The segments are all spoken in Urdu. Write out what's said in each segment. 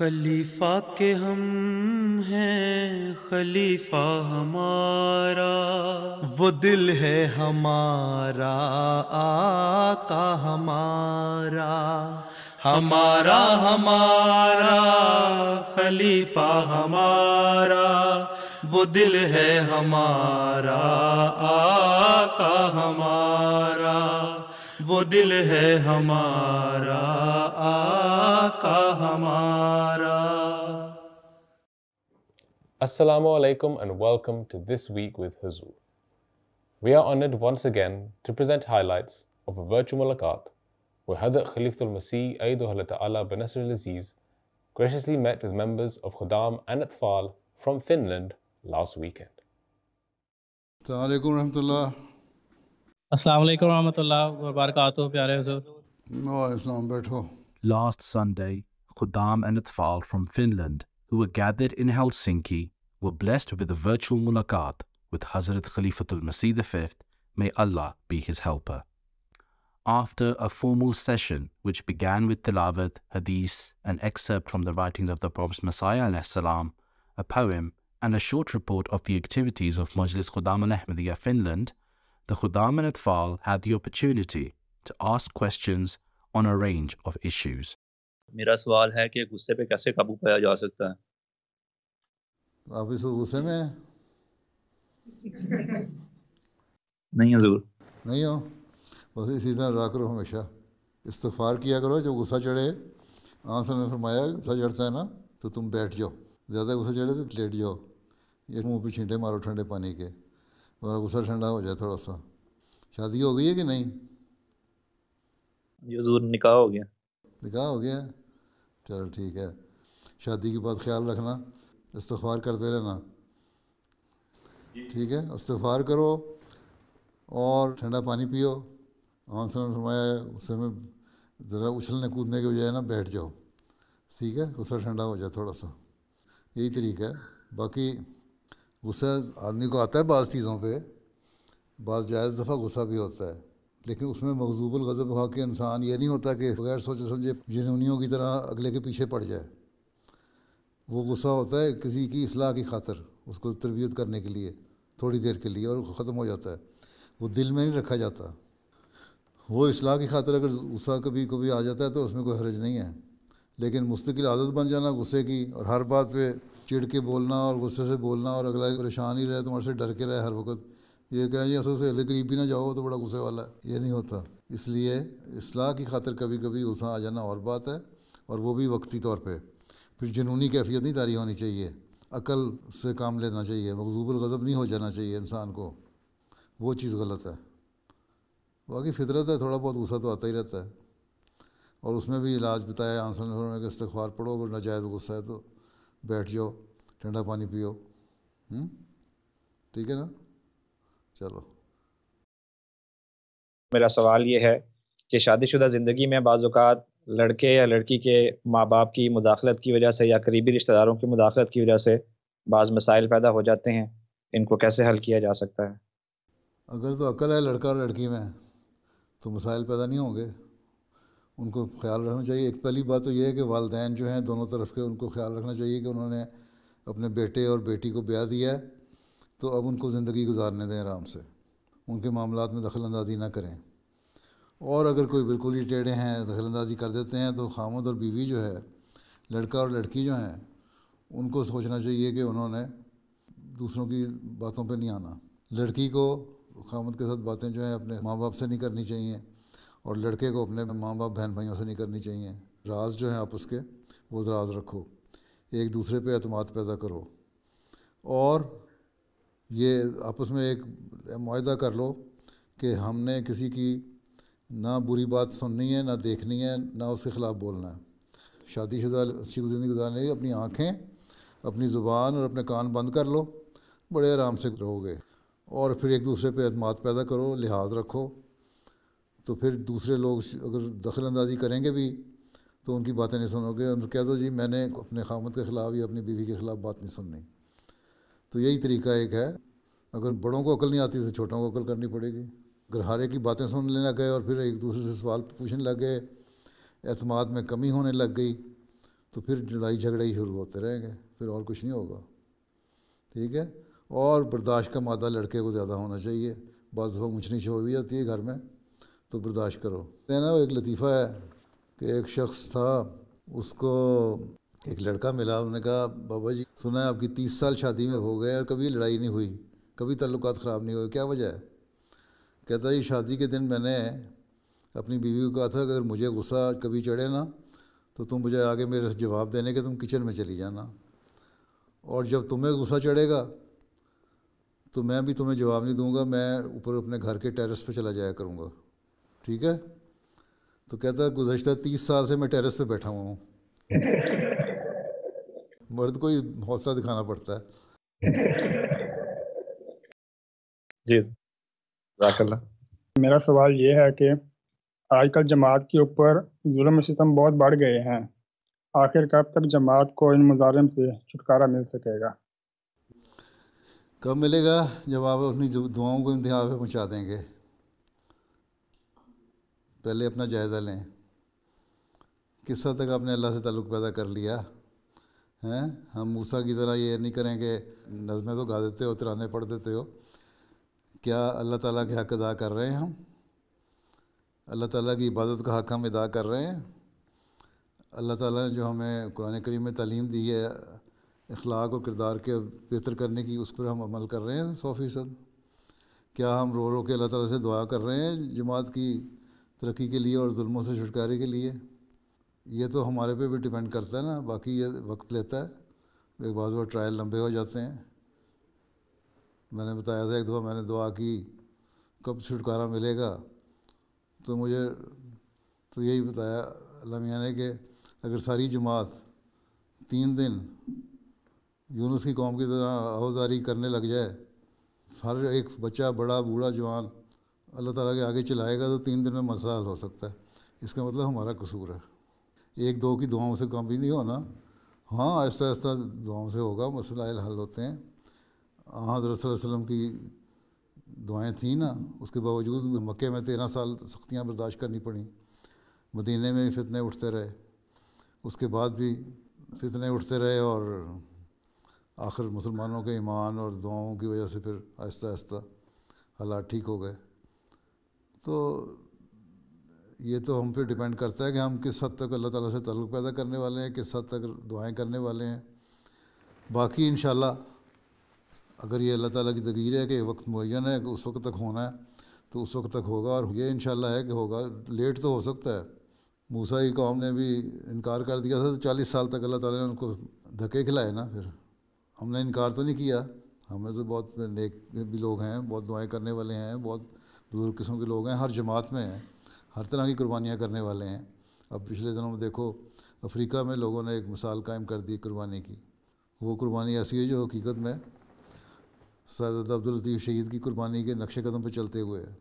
خلیفہ کے ہم ہیں خلیفہ ہمارا، وہ دل ہے ہمارا آقا ہمارا، ہمارا ہمارا خلیفہ ہمارا، وہ دل ہے ہمارا آقا ہمارا، وہ دل ہے ہمارا آقا ہمارا۔ Assalamu alaikum and welcome to This Week with Huzur. We are honored once again to present highlights of a virtual mulaqat where Hadrat Khalifatul Masih Ayyadahu Ta'ala Banasr al-Aziz graciously met with members of Khuddam and Atfal from Finland last weekend. السلام علیکم ورحمۃ اللہ۔ السلام علیکم ورحمۃ اللہ وبرکاتہ، پیارے حضور۔ وعلیکم السلام، بیٹھو۔ Last Sunday, Khuddam and Atfal from Finland, who were gathered in Helsinki, were blessed with a virtual mulaqat with Hazrat Khalifatul Masih V, may Allah be his helper. After a formal session which began with tilawat, hadith, an excerpt from the writings of the Prophet Messiah alayhi salam, a poem, and a short report of the activities of Majlis Khuddam al-Ahmadiyya Finland, the Khuddam and Atfal had the opportunity to ask questions on a range of issues. میرا سوال ہے کہ غصے پہ کیسے قابو پایا جا سکتا ہے؟ آپ اس غصے میں نہیں حضور۔ نہیں ہو، بس اسی طرح رہا کرو، ہمیشہ استغفار کیا کرو۔ جب غصہ چڑھے، آنسر نے فرمایا غصہ چڑھتا ہے نا تو تم بیٹھ جاؤ، زیادہ غصہ چڑھے تو لیٹ جاؤ، یہ منہ پہ چھینٹے مارو ٹھنڈے پانی کے، اور غصہ ٹھنڈا ہو جائے تھوڑا سا۔ شادی ہو گئی ہے کہ نہیں؟ جی حضور، نکاح ہو گیا۔ نکاح ہو گیا؟ چلو ٹھیک ہے۔ شادی کے بعد خیال رکھنا، استغفار کرتے رہنا، ٹھیک ہے؟ استغفار کرو اور ٹھنڈا پانی پیو۔ آنسر نے فرمایا غصے میں ذرا اچھلنے کودنے کے بجائے نا بیٹھ جاؤ، ٹھیک ہے؟ غصہ ٹھنڈا ہو جائے تھوڑا سا، یہی طریقہ ہے۔ باقی غصہ آدمی کو آتا ہے بعض چیزوں پہ، بعض جائز دفعہ غصہ بھی ہوتا ہے، لیکن اس میں مغضوب الغضب ہوا کہ انسان یہ نہیں ہوتا کہ بغیر سوچے سمجھے جنونیوں کی طرح اگلے کے پیچھے پڑ جائے۔ وہ غصہ ہوتا ہے کسی کی اصلاح کی خاطر، اس کو تربیت کرنے کے لیے تھوڑی دیر کے لیے، اور ختم ہو جاتا ہے، وہ دل میں نہیں رکھا جاتا۔ وہ اصلاح کی خاطر اگر غصہ کبھی کبھی آ جاتا ہے تو اس میں کوئی حرج نہیں ہے، لیکن مستقل عادت بن جانا غصے کی، اور ہر بات پہ چڑ کے بولنا اور غصے سے بولنا، اور اگلا پریشان ہی رہے، تمہارے سے ڈر کے رہے ہر وقت، یہ کہیں جی اصل سے اہل قریب بھی نہ جاؤ تو بڑا غصے والا ہے، یہ نہیں ہوتا۔ اس لیے اصلاح کی خاطر کبھی کبھی غصہ آ جانا اور بات ہے، اور وہ بھی وقتی طور پہ۔ پھر جنونی کیفیت نہیں طاری ہونی چاہیے، عقل سے کام لینا چاہیے، مغضوب الغضب نہیں ہو جانا چاہیے انسان کو، وہ چیز غلط ہے۔ باقی فطرت ہے، تھوڑا بہت غصہ تو آتا ہی رہتا ہے، اور اس میں بھی علاج بتایا آنسر نے کہ استغفار پڑھو، اگر ناجائز غصہ ہے تو بیٹھ جاؤ، ٹھنڈا پانی پیو، ٹھیک ہے نا؟ چلو۔ میرا سوال یہ ہے کہ شادی شدہ زندگی میں بعض اوقات لڑکے یا لڑکی کے ماں باپ کی مداخلت کی وجہ سے یا قریبی رشتہ داروں کی مداخلت کی وجہ سے بعض مسائل پیدا ہو جاتے ہیں، ان کو کیسے حل کیا جا سکتا ہے؟ اگر تو عقل ہے لڑکا اور لڑکی میں تو مسائل پیدا نہیں ہوں گے، ان کو خیال رکھنا چاہیے۔ ایک پہلی بات تو یہ ہے کہ والدین جو ہیں دونوں طرف کے، ان کو خیال رکھنا چاہیے کہ انہوں نے اپنے بیٹے اور بیٹی کو بیاہ دیا ہے تو اب ان کو زندگی گزارنے دیں آرام سے، ان کے معاملات میں دخل اندازی نہ کریں۔ اور اگر کوئی بالکل ہی ٹیڑھے ہیں، دخل اندازی کر دیتے ہیں، تو خامد اور بیوی جو ہے، لڑکا اور لڑکی جو ہیں، ان کو سوچنا چاہیے کہ انہوں نے دوسروں کی باتوں پہ نہیں آنا۔ لڑکی کو خامد کے ساتھ باتیں جو ہیں اپنے ماں باپ سے نہیں کرنی چاہیے، اور لڑکے کو اپنے ماں باپ بہن بھائیوں سے نہیں کرنی چاہیے۔ راز جو ہیں آپس کے وہ راز رکھو، ایک دوسرے پہ اعتماد پیدا کرو، اور یہ آپس میں ایک معاہدہ کر لو کہ ہم نے کسی کی نہ بری بات سننی ہے، نہ دیکھنی ہے، نہ اس کے خلاف بولنا ہے۔ شادی شدہ اچھی زندگی گزارنے کے لیے اپنی آنکھیں، اپنی زبان اور اپنے کان بند کر لو، بڑے آرام سے رہو گے، اور پھر ایک دوسرے پہ اعتماد پیدا کرو، لحاظ رکھو، تو پھر دوسرے لوگ اگر دخل اندازی کریں گے بھی تو ان کی باتیں نہیں سنو گے، ان کو کہہ دو جی میں نے اپنے خامد کے خلاف یا اپنی بیوی کے خلاف بات نہیں سننی۔ تو یہی طریقہ ایک ہے، اگر بڑوں کو عقل نہیں آتی تو چھوٹوں کو عقل کرنی پڑے گی۔ اگر ہر ایک کی باتیں سننے لگ گئے اور پھر ایک دوسرے سے سوال پوچھنے لگ گئے، اعتماد میں کمی ہونے لگ گئی، تو پھر لڑائی جھگڑے ہی شروع ہوتے رہیں گے، پھر اور کچھ نہیں ہوگا، ٹھیک ہے. اور برداشت کا مادہ لڑکے کو زیادہ ہونا چاہیے. بعض دفعہ اونچ نیچ ہو بھی جاتی ہے گھر میں تو برداشت کرو. نا وہ ایک لطیفہ ہے کہ ایک شخص تھا، اس کو ایک لڑکا ملا، انہوں نے کہا بابا جی سنا ہے آپ کی 30 سال شادی میں ہو گئے اور کبھی لڑائی نہیں ہوئی، کبھی تعلقات خراب نہیں ہوئے، کیا وجہ ہے؟ کہتا جی شادی کے دن میں نے اپنی بیوی کو کہا تھا کہ اگر مجھے غصہ کبھی چڑھے نا تو تم مجھے آگے میرے سے جواب دینے کے تم کچن میں چلی جانا، اور جب تمہیں غصہ چڑھے گا تو میں بھی تمہیں جواب نہیں دوں گا، میں اوپر اپنے گھر کے ٹیرس پہ چلا جایا کروں گا، ٹھیک ہے؟ تو کہتا ہے گزشتہ 30 سال سے میں ٹیرس پہ بیٹھا ہوا ہوں. مرد کو ہی حوصلہ دکھانا پڑتا ہے. جی جزاک اللہ. میرا سوال یہ ہے کہ آج کل جماعت کے اوپر ظلم و ستم بہت بڑھ گئے ہیں، آخر کب تک جماعت کو ان مظالم سے چھٹکارا مل سکے گا؟ کب ملے گا؟ جب آپ اپنی دعاؤں کو انتہا پہ پہنچا دیں گے. پہلے اپنا جائزہ لیں، کس حد تک آپ نے اللہ سے تعلق پیدا کر لیا ہیں. ہم موسیٰ کی طرح یہ نہیں کریں کہ نظمیں تو گا دیتے ہو، ترانے پڑھ دیتے ہو، کیا اللہ تعالیٰ کے حق ادا کر رہے ہیں؟ ہم اللہ تعالیٰ کی عبادت کا حق ہم ادا کر رہے ہیں؟ اللہ تعالیٰ نے جو ہمیں قرآن کریم میں تعلیم دی ہے اخلاق اور کردار کے بہتر کرنے کی، اس پر ہم عمل کر رہے ہیں 100%؟ کیا ہم رو رو کے اللہ تعالیٰ سے دعا کر رہے ہیں جماعت کی ترقی کے لیے اور ظلموں سے چھٹکارے کے لیے؟ یہ تو ہمارے پہ بھی ڈیپینڈ کرتا ہے نا. باقی یہ وقت لیتا ہے، ایک بعض وقت ٹرائل لمبے ہو جاتے ہیں. میں نے بتایا تھا ایک دفعہ میں نے دعا کی کب چھٹکارا ملے گا، تو مجھے تو یہی بتایا اللہ میاں نے کہ اگر ساری جماعت 3 دن یونس کی قوم کی طرح آوازاری کرنے لگ جائے، ہر ایک بچہ بڑا بوڑھا جوان اللہ تعالیٰ کے آگے چلائے گا تو 3 دن میں مسئلہ حل ہو سکتا ہے. اس کا مطلب ہمارا قصور ہے. 1-2 کی دعاؤں سے کام بھی نہیں ہونا. ہاں آہستہ آہستہ دعاؤں سے ہوگا، مسائل حل ہوتے ہیں. حضرت صلی اللہ علیہ وسلم کی دعائیں تھیں نا، اس کے باوجود مکے میں 13 سال سختیاں برداشت کرنی پڑیں، مدینے میں بھی فتنے اٹھتے رہے، اس کے بعد بھی فتنے اٹھتے رہے، اور آخر مسلمانوں کے ایمان اور دعاؤں کی وجہ سے پھر آہستہ آہستہ حالات ٹھیک ہو گئے. تو یہ تو ہم پہ ڈیپینڈ کرتا ہے کہ ہم کس حد تک اللہ تعالیٰ سے تعلق پیدا کرنے والے ہیں، کس حد تک دعائیں کرنے والے ہیں. باقی انشاءاللہ اگر یہ اللہ تعالیٰ کی تقدیر ہے کہ وقت معین ہے کہ اس وقت تک ہونا ہے تو اس وقت تک ہوگا، اور یہ انشاءاللہ ہے کہ ہوگا. لیٹ تو ہو سکتا ہے. موسیٰ کی قوم نے بھی انکار کر دیا تھا تو 40 سال تک اللہ تعالیٰ نے ان کو دھکے کھلائے نا. پھر ہم نے انکار تو نہیں کیا، ہمیں تو بہت نیک بھی لوگ ہیں، بہت دعائیں کرنے والے ہیں، بہت بزرگ قسم کے لوگ ہیں، ہر جماعت میں ہیں، ہر طرح کی قربانیاں کرنے والے ہیں. اب پچھلے دنوں میں دیکھو افریقہ میں لوگوں نے ایک مثال قائم کر دی قربانی کی. وہ قربانی ایسی ہے جو حقیقت میں سید عبداللطیف شہید کی قربانی کے نقش قدم پہ چلتے ہوئے ہے،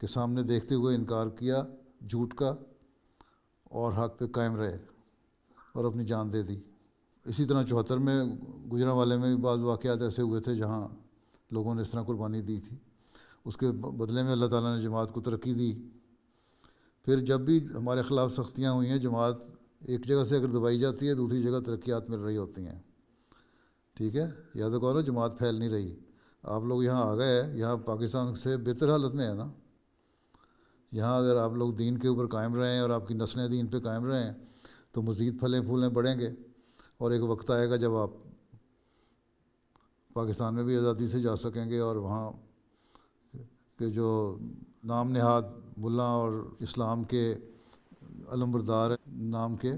کہ سامنے دیکھتے ہوئے انکار کیا جھوٹ کا اور حق پہ قائم رہے اور اپنی جان دے دی. اسی طرح 74 میں گجرانوالے میں بھی بعض واقعات ایسے ہوئے تھے جہاں لوگوں نے اس طرح قربانی دی تھی. اس کے بدلے میں اللہ تعالیٰ نے جماعت کو ترقی دی. پھر جب بھی ہمارے خلاف سختیاں ہوئی ہیں، جماعت ایک جگہ سے اگر دبائی جاتی ہے دوسری جگہ ترقیات مل رہی ہوتی ہیں. ٹھیک ہے، یا تو کہو نا جماعت پھیل نہیں رہی. آپ لوگ یہاں آ گئے، یہاں پاکستان سے بہتر حالت میں ہے نا. یہاں اگر آپ لوگ دین کے اوپر قائم رہیں اور آپ کی نسلیں دین پہ قائم رہیں تو مزید پھلیں پھولیں بڑھیں گے، اور ایک وقت آئے گا جب آپ پاکستان میں بھی آزادی سے جا سکیں گے، اور وہاں کے جو نام نہاد ملا اور اسلام کے علمبردار نام کے،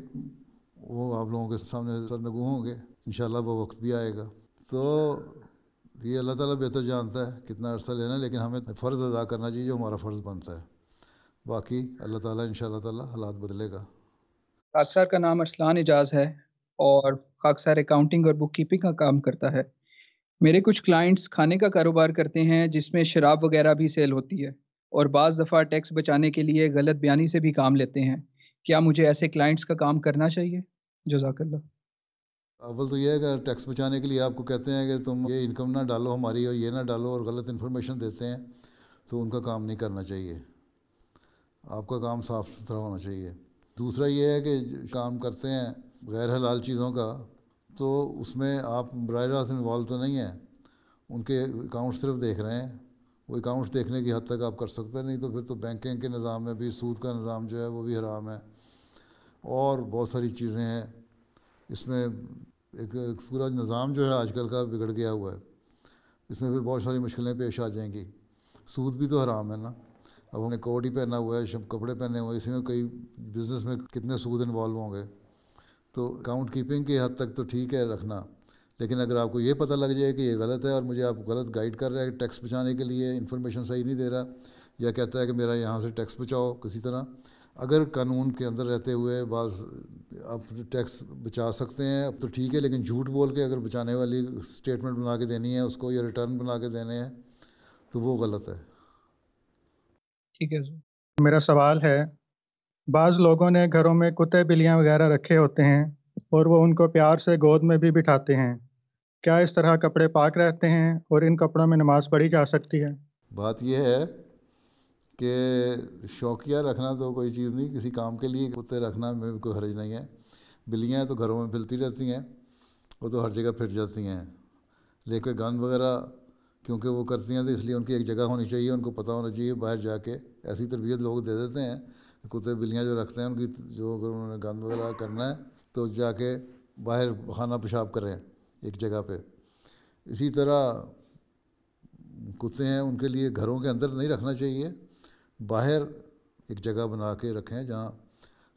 وہ آپ لوگوں کے سامنے سرنگو ہوں گے. انشاءاللہ وہ وقت بھی آئے گا. تو یہ اللہ تعالیٰ بہتر جانتا ہے کتنا عرصہ لینا، لیکن ہمیں فرض ادا کرنا چاہیے جو ہمارا فرض بنتا ہے. باقی اللہ تعالیٰ انشاءاللہ تعالیٰ حالات بدلے گا. خاک سار کا نام ارسلان اعجاز ہے اور خاک سار اکاؤنٹنگ اور بک کیپنگ کا کام کرتا ہے. میرے کچھ کلائنٹس کھانے کا کاروبار کرتے ہیں جس میں شراب وغیرہ بھی سیل ہوتی ہے، اور بعض دفعہ ٹیکس بچانے کے لیے غلط بیانی سے بھی کام لیتے ہیں. کیا مجھے ایسے کلائنٹس کا کام کرنا چاہیے؟ جزاک اللہ. اول تو یہ ہے کہ ٹیکس بچانے کے لیے آپ کو کہتے ہیں کہ تم یہ انکم نہ ڈالو ہماری اور یہ نہ ڈالو، اور غلط انفارمیشن دیتے ہیں، تو ان کا کام نہیں کرنا چاہیے. آپ کا کام صاف ستھرا ہونا چاہیے. دوسرا یہ ہے کہ کام کرتے ہیں غیر حلال چیزوں کا، تو اس میں آپ براہ راست انوالو تو نہیں ہیں، ان کے اکاؤنٹ صرف دیکھ رہے ہیں، وہ اکاؤنٹس دیکھنے کی حد تک آپ کر سکتے ہیں، نہیں تو پھر تو بینکنگ کے نظام میں بھی سود کا نظام جو ہے وہ بھی حرام ہے، اور بہت ساری چیزیں ہیں اس میں۔ ایک پورا نظام جو ہے آج کل کا بگڑ گیا ہوا ہے، اس میں پھر بہت ساری مشکلیں پیش آ جائیں گی۔ سود بھی تو حرام ہے نا، اب ہم نے کوٹ ہی پہنا ہوا ہے، کپڑے پہنے ہوئے، اسی میں کئی بزنس میں کتنے سود انوالو ہوں گے۔ تو اکاؤنٹ کیپنگ کی حد تک تو ٹھیک ہے رکھنا، لیکن اگر آپ کو یہ پتہ لگ جائے کہ یہ غلط ہے اور مجھے آپ غلط گائیڈ کر رہا ہے ٹیکس بچانے کے لیے، انفارمیشن صحیح نہیں دے رہا، یا کہتا ہے کہ میرا یہاں سے ٹیکس بچاؤ کسی طرح، اگر قانون کے اندر رہتے ہوئے بعض آپ ٹیکس بچا سکتے ہیں اب تو ٹھیک ہے، لیکن جھوٹ بول کے اگر بچانے والی اسٹیٹمنٹ بنا کے دینی ہے اس کو، یا ریٹرن بنا کے دینے ہیں، تو وہ غلط ہے۔ ٹھیک ہے۔ میرا سوال ہے، بعض لوگوں نے گھروں میں کتے بلیاں وغیرہ رکھے ہوتے ہیں اور وہ ان کو پیار سے گود میں بھی بٹھاتے ہیں، کیا اس طرح کپڑے پاک رہتے ہیں اور ان کپڑوں میں نماز پڑھی جا سکتی ہے؟ بات یہ ہے کہ شوقیہ رکھنا تو کوئی چیز نہیں، کسی کام کے لیے کتے رکھنا میں کوئی حرج نہیں ہے۔ بلیاں تو گھروں میں پھرتی رہتی ہیں، وہ تو ہر جگہ پھر جاتی ہیں، لیکن گند وغیرہ کیونکہ وہ کرتی ہیں تو اس لیے ان کی ایک جگہ ہونی چاہیے، ان کو پتہ ہونا چاہیے باہر جا کے۔ ایسی تربیت لوگ دے دیتے ہیں، کتے بلیاں جو رکھتے ہیں ان کی جو اگر انہوں نے گند وغیرہ کرنا ہے تو جا کے باہر خانہ پیشاب کریں ایک جگہ پہ۔ اسی طرح کتے ہیں ان کے لیے گھروں کے اندر نہیں رکھنا چاہیے، باہر ایک جگہ بنا کے رکھیں جہاں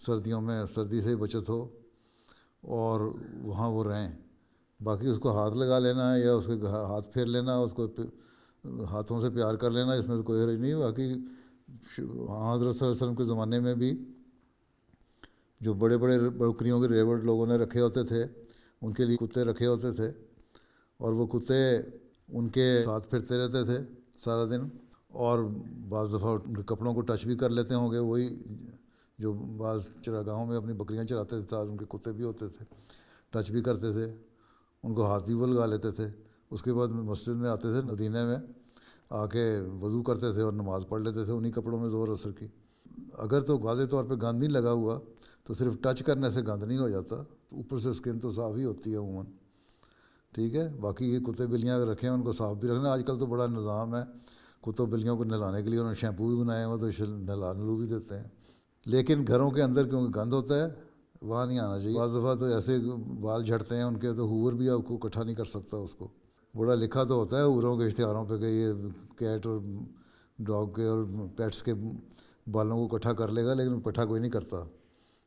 سردیوں میں سردی سے بچت ہو اور وہاں وہ رہیں۔ باقی اس کو ہاتھ لگا لینا ہے یا اس کے ہاتھ پھیر لینا، اس کو ہاتھوں سے پیار کر لینا، اس میں تو کوئی حرج نہیں۔ باقی حضرت صلی اللہ علیہ وسلم کے زمانے میں بھی جو بڑے بڑے بکریوں کے ریوڑ لوگوں نے رکھے ہوتے تھے ان کے لیے کتے رکھے ہوتے تھے، اور وہ کتے ان کے ساتھ پھرتے رہتے تھے سارا دن، اور بعض دفعہ ان کے کپڑوں کو ٹچ بھی کر لیتے ہوں گے، وہی جو بعض چراگاہوں میں اپنی بکریاں چراتے تھے ان کے کتے بھی ہوتے تھے، ٹچ بھی کرتے تھے، ان کو ہاتھ بھی وہ لگا لیتے تھے۔ اس کے بعد مسجد میں آتے تھے، مدینہ میں آ کے وضو کرتے تھے اور نماز پڑھ لیتے تھے انہی کپڑوں میں ظہر عصر کی۔ اگر تو واضح طور پہ گند نہیں لگا ہوا تو صرف ٹچ کرنے سے گند نہیں ہو جاتا، اوپر سے اسکن تو صاف ہی ہوتی ہے عموماً، ٹھیک ہے۔ باقی یہ کتے بلیاں اگر رکھیں ان کو صاف بھی رکھنا۔ آج کل تو بڑا نظام ہے کتوں بلیوں کو نہلانے کے لیے، انہوں نے شیمپو بھی بنائے ہوئے تو نہلو بھی دیتے ہیں، لیکن گھروں کے اندر کیونکہ گند ہوتا ہے وہاں نہیں آنا چاہیے۔ بعض دفعہ تو ایسے بال جھڑتے ہیں ان کے تو ہور بھی آپ کو اکٹھا نہیں کر سکتا اس کو۔ بڑا لکھا تو ہوتا ہے ہوروں کے اشتہاروں پہ کہ یہ کیٹ اور ڈاگ کے اور پیٹس کے بالوں کو اکٹھا کر لے گا، لیکن اکٹھا کوئی نہیں کرتا،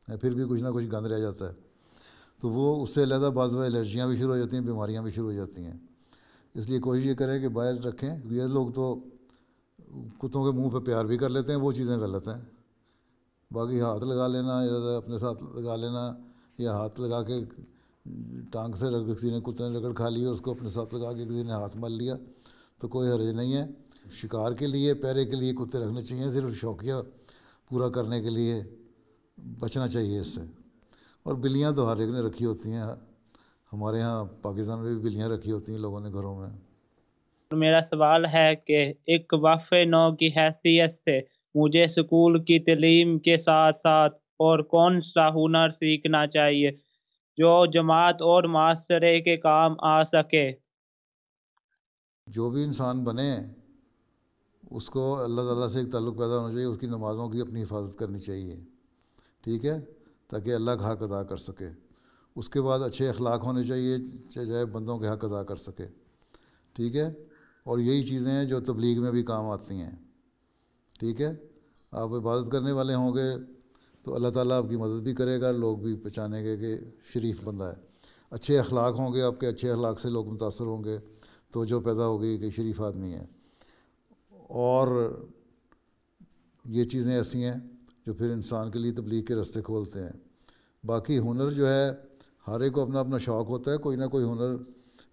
پھر بھی کچھ نہ کچھ گند رہ جاتا ہے، تو وہ اس سے علیحدہ بعض دفعہ الرجیاں بھی شروع ہو جاتی ہیں، بیماریاں بھی شروع ہو جاتی ہیں۔ اس لیے کوشش یہ کریں کہ باہر رکھیں۔ یہ لوگ تو کتوں کے منہ پہ پیار بھی کر لیتے ہیں، وہ چیزیں غلط ہیں۔ باقی ہاتھ لگا لینا یا اپنے ساتھ لگا لینا، یا ہاتھ لگا کے ٹانگ سے کسی نے کتے نے رگڑ کھا لی اور اس کو اپنے ساتھ لگا کے کسی نے ہاتھ مل لیا تو کوئی حرج نہیں ہے۔ شکار کے لیے پیرے کے لیے کتے رکھنے چاہیے، صرف شوقیہ پورا کرنے کے لیے بچنا چاہیے اس سے۔ اور بلیاں تو ہر ایک نے رکھی ہوتی ہیں، ہمارے ہاں پاکستان میں بھی بلیاں رکھی ہوتی ہیں لوگوں نے گھروں میں۔ میرا سوال ہے کہ ایک وقف نو کی حیثیت سے مجھے اسکول کی تعلیم کے ساتھ ساتھ اور کون سا ہنر سیکھنا چاہیے جو جماعت اور معاشرے کے کام آ سکے؟ جو بھی انسان بنے اس کو اللہ تعالیٰ سے ایک تعلق پیدا ہونا چاہیے، اس کی نمازوں کی اپنی حفاظت کرنی چاہیے، ٹھیک ہے، تاکہ اللہ کا حق ادا کر سکے۔ اس کے بعد اچھے اخلاق ہونے چاہیے، چاہے بندوں کے حق ادا کر سکے، ٹھیک ہے۔ اور یہی چیزیں ہیں جو تبلیغ میں بھی کام آتی ہیں، ٹھیک ہے۔ آپ عبادت کرنے والے ہوں گے تو اللہ تعالیٰ آپ کی مدد بھی کرے گا، لوگ بھی پہچانیں گے کہ شریف بندہ ہے۔ اچھے اخلاق ہوں گے آپ کے، اچھے اخلاق سے لوگ متاثر ہوں گے تو جو پیدا ہوگی کہ شریف آدمی ہے۔ اور یہ چیزیں ایسی ہیں جو پھر انسان کے لیے تبلیغ کے راستے کھولتے ہیں۔ باقی ہنر جو ہے ہر ایک کو اپنا اپنا شوق ہوتا ہے، کوئی نہ کوئی ہنر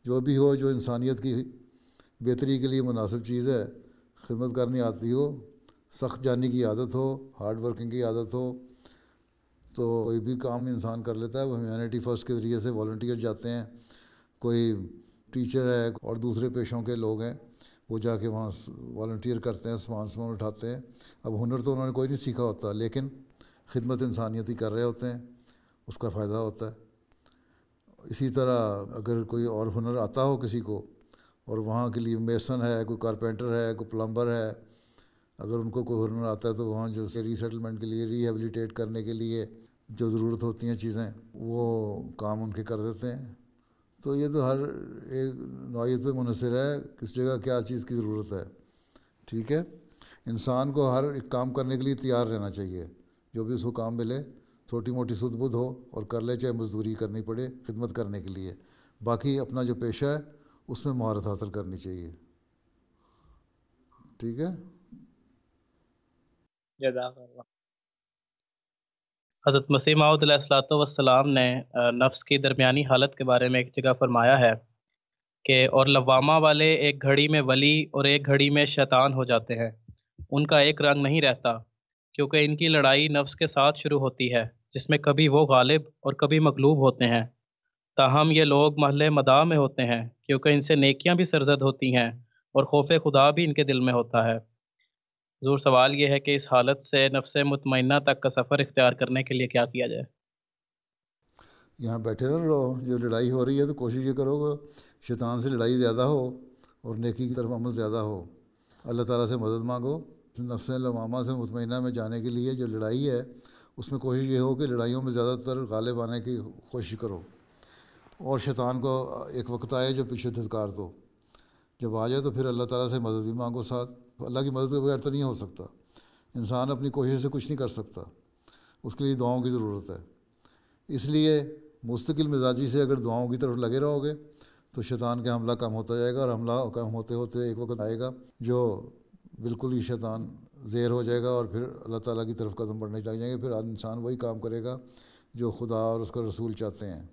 جو بھی ہو جو انسانیت کی بہتری کے لیے مناسب چیز ہے، خدمت کرنی آتی ہو، سخت جانی کی عادت ہو، ہارڈ ورکنگ کی عادت ہو، تو کوئی بھی کام انسان کر لیتا ہے۔ وہ ہیومینٹی فرسٹ کے ذریعے سے والنٹیئر جاتے ہیں، کوئی ٹیچر ہے اور دوسرے پیشوں کے لوگ ہیں وہ جا کے وہاں والنٹیئر کرتے ہیں، سامان اٹھاتے ہیں۔ اب ہنر تو انہوں نے کوئی نہیں سیکھا ہوتا، لیکن خدمت انسانیت ہی کر رہے ہوتے ہیں، اس کا فائدہ ہوتا ہے۔ اسی طرح اگر کوئی اور ہنر آتا ہو کسی کو اور وہاں کے لیے میسن ہے، کوئی کارپینٹر ہے، کوئی پلمبر ہے، اگر ان کو کوئی ہنر آتا ہے تو وہاں جو ری سیٹلمنٹ کے لیے، ری ہیبلیٹیٹ کرنے کے لیے جو ضرورت ہوتی ہیں چیزیں، وہ کام ان کے کر دیتے ہیں۔ تو یہ تو ہر ایک نوعیت پہ منحصر ہے کس جگہ کیا چیز کی ضرورت ہے، ٹھیک ہے۔ انسان کو ہر ایک کام کرنے کے لیے تیار رہنا چاہیے، جو بھی اس کو کام ملے، چھوٹی موٹی سدھ بدھ ہو اور کر لے، چاہے مزدوری کرنی پڑے خدمت کرنے کے لیے۔ باقی اپنا جو پیشہ ہے اس میں مہارت حاصل کرنی چاہیے، ٹھیک ہے۔ جزاک اللہ۔ حضرت مسیح موعود علیہ الصلوۃ والسلام نے نفس کی درمیانی حالت کے بارے میں ایک جگہ فرمایا ہے کہ اور لوامہ والے ایک گھڑی میں ولی اور ایک گھڑی میں شیطان ہو جاتے ہیں، ان کا ایک رنگ نہیں رہتا، کیونکہ ان کی لڑائی نفس کے ساتھ شروع ہوتی ہے، جس میں کبھی وہ غالب اور کبھی مغلوب ہوتے ہیں۔ تاہم یہ لوگ محل مداح میں ہوتے ہیں، کیونکہ ان سے نیکیاں بھی سرزد ہوتی ہیں اور خوف خدا بھی ان کے دل میں ہوتا ہے۔ حضور، سوال یہ ہے کہ اس حالت سے نفس مطمئنہ تک کا سفر اختیار کرنے کے لیے کیا کیا جائے؟ یہاں بیٹھے نہ رہو، جو لڑائی ہو رہی ہے تو کوشش یہ کرو کہ شیطان سے لڑائی زیادہ ہو اور نیکی کی طرف عمل زیادہ ہو۔ اللہ تعالیٰ سے مدد مانگو نفس لوامہ سے مطمئنہ میں جانے کے لیے۔ جو لڑائی ہے اس میں کوشش یہ ہو کہ لڑائیوں میں زیادہ تر غالب آنے کی کوشش کرو، اور شیطان کو ایک وقت آئے جو پیچھے دھتکار دو۔ جب آ جائے تو پھر اللہ تعالیٰ سے مدد بھی مانگو ساتھ۔ اللہ کی مدد کے بغیر تو نہیں ہو سکتا، انسان اپنی کوشش سے کچھ نہیں کر سکتا، اس کے لیے دعاؤں کی ضرورت ہے۔ اس لیے مستقل مزاجی سے اگر دعاؤں کی طرف لگے رہو گے تو شیطان کا حملہ کم ہوتا جائے گا، اور حملہ کم ہوتے ہوتے ایک وقت آئے گا جو بالکل ہی شیطان زیر ہو جائے گا، اور پھر اللہ تعالیٰ کی طرف قدم بڑھنے لگ جائیں گے۔ پھر انسان وہی کام کرے گا جو خدا اور اس کا رسول چاہتے ہیں۔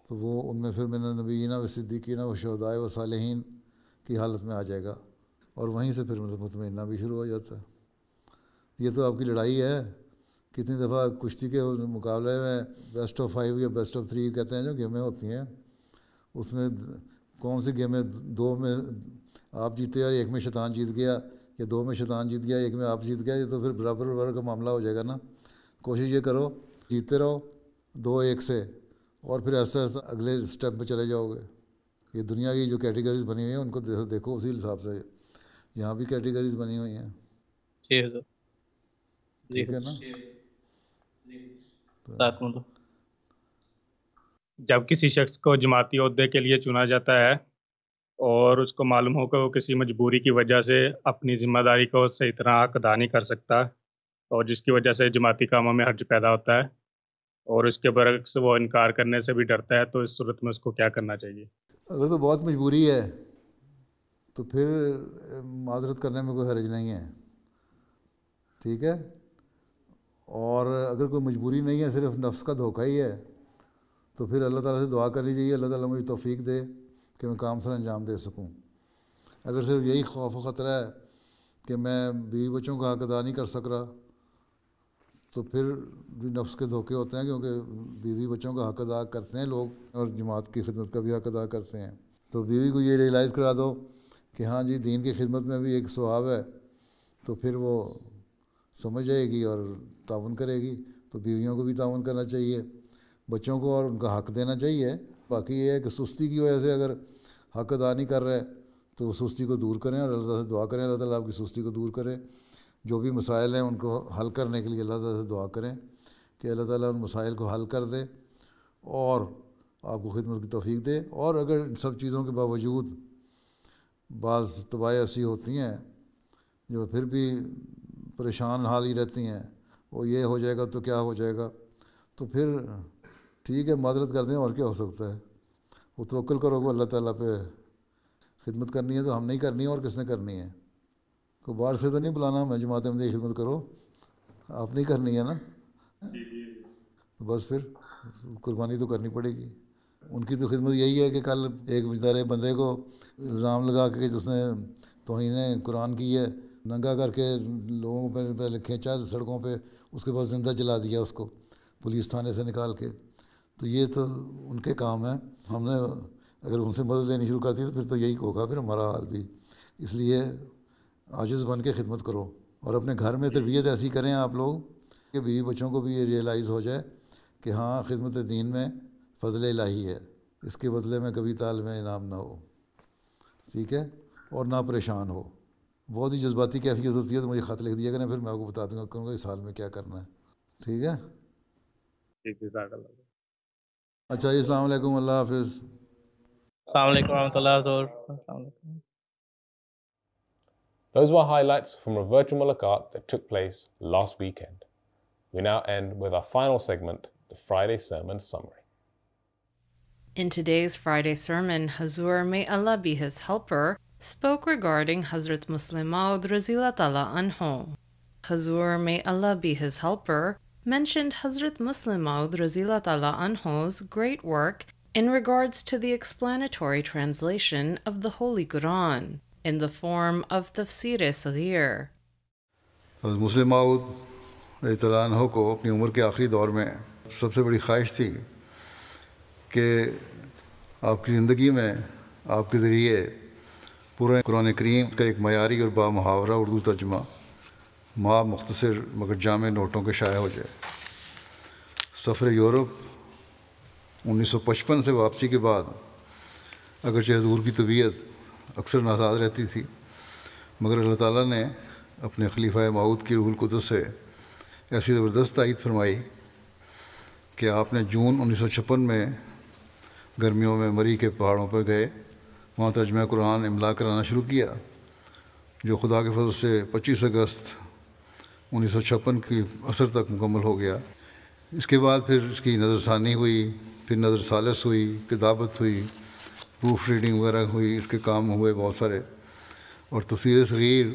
تو وہ ان میں پھر من النبیین و صدیقین و شہداء و صالحین کی حالت میں آ جائے گا، اور وہیں سے پھر مطمئنہ بھی شروع ہو جاتا ہے۔ یہ تو آپ کی لڑائی ہے۔ کتنی دفعہ کشتی کے مقابلے میں بیسٹ آف 5 یا بیسٹ آف 3 کہتے ہیں جو گیمیں ہوتی ہیں، اس میں کون سی گیمیں 2 میں آپ جیتے اور 1 میں شیطان جیت گیا، یا 2 میں شیطان جیت گیا 1 میں آپ جیت گیا، یہ تو پھر برابر برابر کا معاملہ ہو جائے گا نا۔ کوشش یہ کرو جیتے رہو 2-1 سے، اور پھر ایسا ایسا اگلے اسٹیپ پہ چلے جاؤ گے۔ یہ دنیا کی جو کیٹیگریز بنی ہوئی ہیں ان کو دیکھو، اسی حساب سے یہاں بھی کیٹیگریز بنی ہوئی ہیں، جی حضرت، ٹھیک ہے نا۔ جب کسی شخص کو جماعتی عہدے کے لیے چنا جاتا ہے اور اس کو معلوم ہو کہ وہ کسی مجبوری کی وجہ سے اپنی ذمہ داری کو صحیح طرح ادا نہیں کر سکتا، اور جس کی وجہ سے جماعتی کاموں میں حرج پیدا ہوتا ہے، اور اس کے برعکس وہ انکار کرنے سے بھی ڈرتا ہے، تو اس صورت میں اس کو کیا کرنا چاہیے؟ اگر تو بہت مجبوری ہے تو پھر معذرت کرنے میں کوئی حرج نہیں ہے، ٹھیک ہے۔ اور اگر کوئی مجبوری نہیں ہے، صرف نفس کا دھوکہ ہی ہے، تو پھر اللہ تعالیٰ سے دعا کرنی چاہیے اللہ تعالیٰ مجھے توفیق دے کہ میں کام سر انجام دے سکوں۔ اگر صرف یہی خوف و خطرہ ہے کہ میں بیوی بچوں کا حق ادا نہیں کر سک رہا، تو پھر بھی نفس کے دھوکے ہوتے ہیں، کیونکہ بیوی بچوں کا حق ادا کرتے ہیں لوگ، اور جماعت کی خدمت کا بھی حق ادا کرتے ہیں۔ تو بیوی کو یہ ریئلائز کرا دو کہ ہاں جی دین کی خدمت میں بھی ایک ثواب ہے، تو پھر وہ سمجھ جائے گی اور تعاون کرے گی۔ تو بیویوں کو بھی تعاون کرنا چاہیے، بچوں کو اور ان کا حق دینا چاہیے۔ باقی یہ ہے کہ سستی کی وجہ سے اگر حق ادا نہیں کر رہے تو وہ سستی کو دور کریں، اور اللہ تعالیٰ سے دعا کریں اللہ تعالیٰ آپ کی سستی کو دور کرے۔ جو بھی مسائل ہیں ان کو حل کرنے کے لیے اللہ تعالیٰ سے دعا کریں کہ اللہ تعالیٰ ان مسائل کو حل کر دے اور آپ کو خدمت کی توفیق دے۔ اور اگر ان سب چیزوں کے باوجود بعض طباعیں ایسی ہوتی ہیں جو پھر بھی پریشان حال ہی رہتی ہیں، وہ یہ ہو جائے گا تو کیا ہو جائے گا، تو پھر ٹھیک ہے معذرت کر دیں، اور کیا ہو سکتا ہے۔ وہ توکل کرو کہ اللہ تعالیٰ پہ خدمت کرنی ہے تو ہم نہیں کرنی ہے، اور کس نے کرنی ہے؟ کوئی باہر سے تو نہیں بلانا ہمیں جماعت احمدیہ کی خدمت کرو، آپ نہیں کرنی ہے نا، تو بس پھر قربانی تو کرنی پڑے گی۔ ان کی تو خدمت یہی ہے کہ کل ایک بیچارے بندے کو الزام لگا کے جس نے توہین قرآن کی ہے، ننگا کر کے لوگوں پہ کھینچا سڑکوں پہ، اس کے بعد زندہ جلا دیا اس کو پولیس تھانے سے نکال کے۔ تو یہ تو ان کے کام ہیں، ہم نے اگر ان سے مدد لینی شروع کرتی تو پھر تو یہی ہوگا پھر ہمارا حال بھی۔ اس لیے عاجز بن کے خدمت کرو، اور اپنے گھر میں تربیت ایسی کریں آپ لوگ کہ بیوی بچوں کو بھی یہ ریئلائز ہو جائے کہ ہاں خدمت دین میں فضل الہی ہے، اس کے بدلے میں کبھی طالب انعام نہ ہو، ٹھیک ہے، اور نہ پریشان ہو۔ بہت ہی جذباتی کیفیت ہوتی ہے تو مجھے خط لکھ دیا کریں، پھر میں آپ کو بتا دوں گا کروں گا اس حال میں کیا کرنا ہے، ٹھیک ہے؟ اچھا جی، السلام علیکم، اللہ حافظ۔ السلام علیکم ورحمۃ اللہ وبرکاتہ۔ Those were highlights from a virtual mulaqat that took place last weekend. We now end with our final segment, the Friday Sermon Summary. In today's Friday sermon, Hazur, may Allah be his helper, spoke regarding Hazrat Muslim Maud Razila Ta'ala Anhu. Hazur, may Allah be his helper, mentioned Hazrat Muslim Maud Razila Ta'ala Anhu's great work in regards to the explanatory translation of the Holy Quran in the form of Tafsir Saghir. حضرت مسلم ماؤد رضی اللہ عنہ کو اپنی عمر کے آخری دور میں سب سے بڑی خواہش تھی کہ آپ کی زندگی میں آپ کے ذریعے پورے قرآن کریم کا ایک معیاری اور بامحاورہ اردو ترجمہ مختصر مگر جامع نوٹوں کے شائع ہو جائے۔ سفر یورپ 1955 سے واپسی کے بعد اگرچہ حضور کی طبیعت اکثر ناساز رہتی تھی، مگر اللہ تعالیٰ نے اپنے خلیفہ موعود کی روح القدس سے ایسی زبردست تائید فرمائی کہ آپ نے جون 1956 میں گرمیوں میں مری کے پہاڑوں پر گئے، وہاں ترجمہ قرآن املا کرانا شروع کیا، جو خدا کے فضل سے 25 اگست 1956 کی عصر تک مکمل ہو گیا۔ اس کے بعد پھر اس کی نظر ثانی ہوئی، پھر نظر ثالث ہوئی، کتابت ہوئی، پروف ریڈنگ وغیرہ ہوئی، اس کے کام ہوئے بہت سارے، اور تفسیر صغیر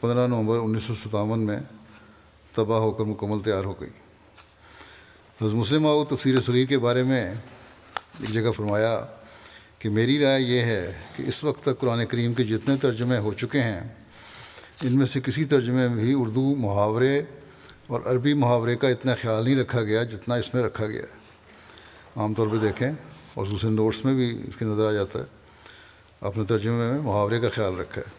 15 نومبر 1957 میں طبع ہو کر مکمل تیار ہو گئی۔ حضرت مسلم موعود تفسیر صغیر کے بارے میں ایک جگہ فرمایا کہ میری رائے یہ ہے کہ اس وقت تک قرآن کریم کے جتنے ترجمے ہو چکے ہیں ان میں سے کسی ترجمے میں بھی اردو محاورے اور عربی محاورے کا اتنا خیال نہیں رکھا گیا جتنا اس میں رکھا گیا ہے۔ عام طور پہ دیکھیں اور دوسرے نوٹس میں بھی اس کے نظر آ جاتا ہے، اپنے ترجمے میں محاورے کا خیال رکھا ہے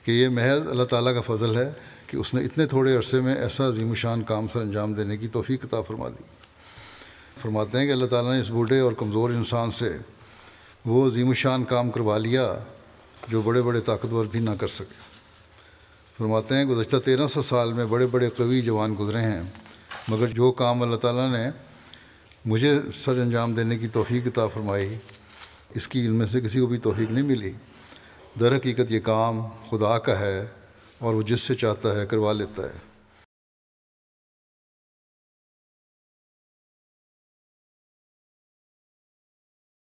کہ یہ محض اللہ تعالیٰ کا فضل ہے کہ اس نے اتنے تھوڑے عرصے میں ایسا عظیم الشان کام سر انجام دینے کی توفیق عطا فرما دی۔ فرماتے ہیں کہ اللہ تعالیٰ نے اس بوڑھے اور کمزور انسان سے وہ عظیم الشان کام کروا لیا جو بڑے بڑے طاقتور بھی نہ کر سکے۔ فرماتے ہیں گزشتہ 1300 سال میں بڑے بڑے قوی جوان گزرے ہیں، مگر جو کام اللہ تعالیٰ نے مجھے سر انجام دینے کی توفیق عطا فرمائی اس کی ان میں سے کسی کو بھی توفیق نہیں ملی۔ در حقیقت یہ کام خدا کا ہے اور وہ جس سے چاہتا ہے کروا لیتا ہے۔